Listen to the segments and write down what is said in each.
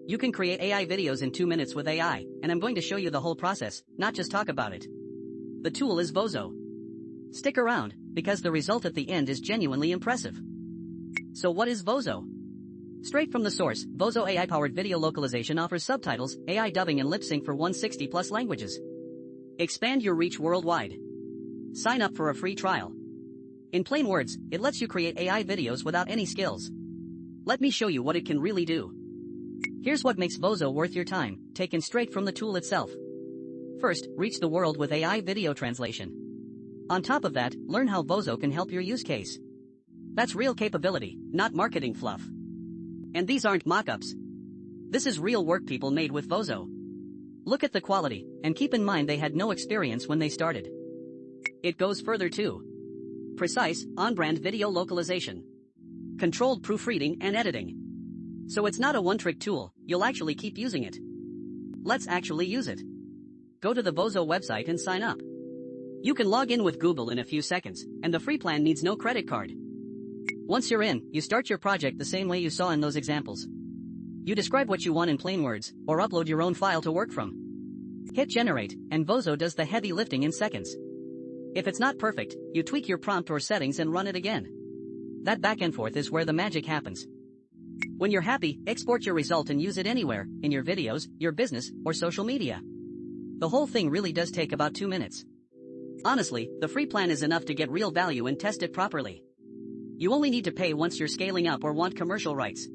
You can create AI videos in 2 minutes with AI, and I'm going to show you the whole process, not just talk about it. The tool is Vozo. Stick around, because the result at the end is genuinely impressive. So what is Vozo? Straight from the source, Vozo AI-powered video localization offers subtitles, AI dubbing and lip sync for 160+ languages. Expand your reach worldwide. Sign up for a free trial. In plain words, it lets you create AI videos without any skills. Let me show you what it can really do. Here's what makes Vozo worth your time, taken straight from the tool itself. First, reach the world with AI video translation. On top of that, learn how Vozo can help your use case. That's real capability, not marketing fluff. And these aren't mock-ups. This is real work people made with Vozo. Look at the quality, and keep in mind they had no experience when they started. It goes further too. Precise, on-brand video localization. Controlled proofreading and editing. So it's not a one-trick tool, you'll actually keep using it. Let's actually use it. Go to the Vozo website and sign up. You can log in with Google in a few seconds, and the free plan needs no credit card. Once you're in, you start your project the same way you saw in those examples. You describe what you want in plain words, or upload your own file to work from. Hit generate, and Vozo does the heavy lifting in seconds. If it's not perfect, you tweak your prompt or settings and run it again. That back and forth is where the magic happens. When you're happy, export your result and use it anywhere, in your videos, your business, or social media. The whole thing really does take about 2 minutes. Honestly, the free plan is enough to get real value and test it properly. You only need to pay once you're scaling up or want commercial rights.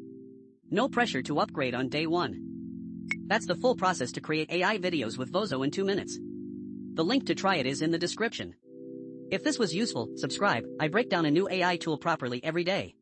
No pressure to upgrade on day one. That's the full process to create AI videos with Vozo in 2 minutes. The link to try it is in the description. If this was useful, subscribe. I break down a new AI tool properly every day.